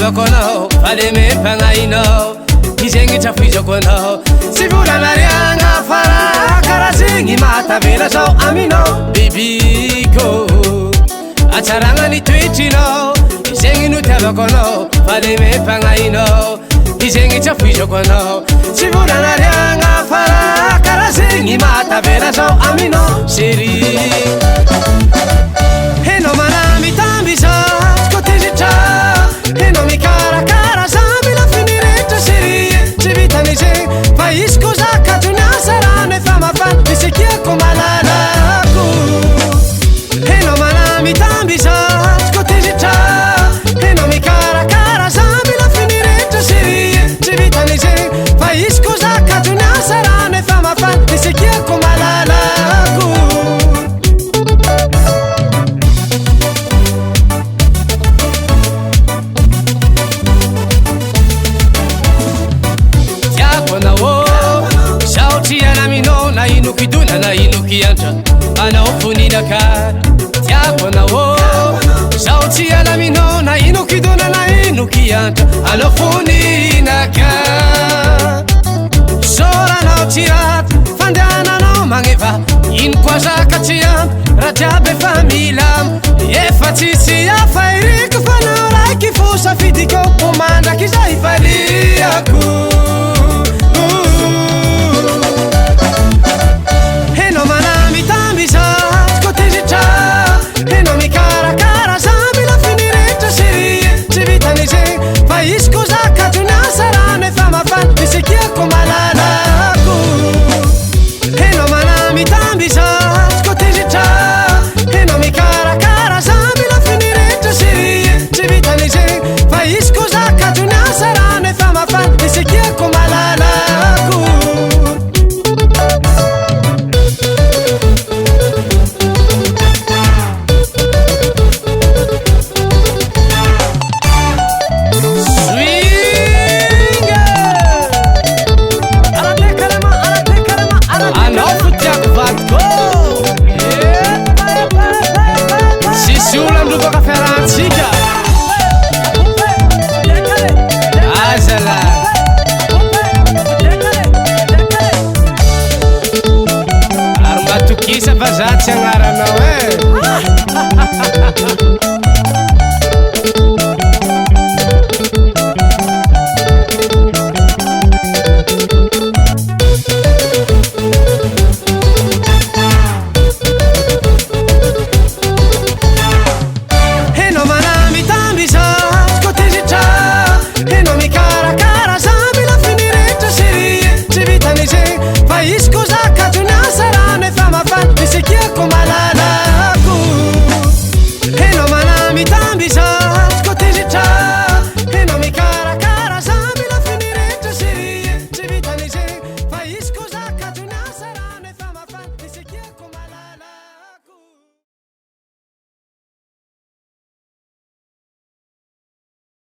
itiavako anao fale mempagnainao izegny trafizako anao tsy volanariagna fara karaha zegny mahatavela zao aminao bibiko atsaragna ny toetrinao izegny no tiavako anao fale mempagnainao izegny trafizako anao tsy volanariagna fara karaha zegny mahatavela zao aminao chéri henao manamitamby za tsy kotezitra henao mikarakara za mila finiretra chéri tsy vitany zegny fa izy ko za kajony asa rano efa mafana isekiako malalako henao manamitamby za tsy kotezitra henao mikarakara za mila finiretra chéri tsy vitany zegny fa izy ko za kajony asa rano efa mafana isekiako malalako na inuki duna na inuki anta ana ofunina kara tiako na wo sauti ala mino na inuki duna na inuki anta ana ofunina kara sora na tirat fandana no mangeva in kwaza katia rajabe familam yefatisi ya fairi kufana like fusa fidiko umanda kizai fali aku Kisa vazaty agnaranao